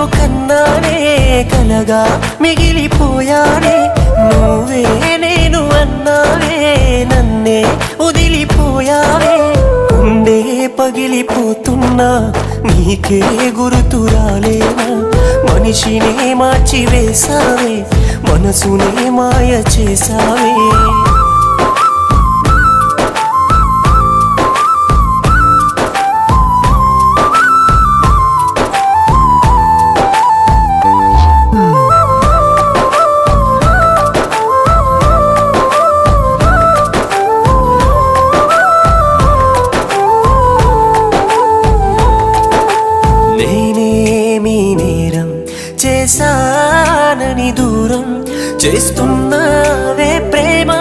కన్నానే కలగా మిగిలిపోయానే నువ్వే నేను అన్నావే నన్నే వదిలిపోయావే గుండె పగిలిపోతున్నా నీకే గుర్తు రాలేనా మనిషినే మార్చి వేసావే మనసునే మాయ చేసావే చేశానని దూరం చేస్తున్నావే ప్రేమ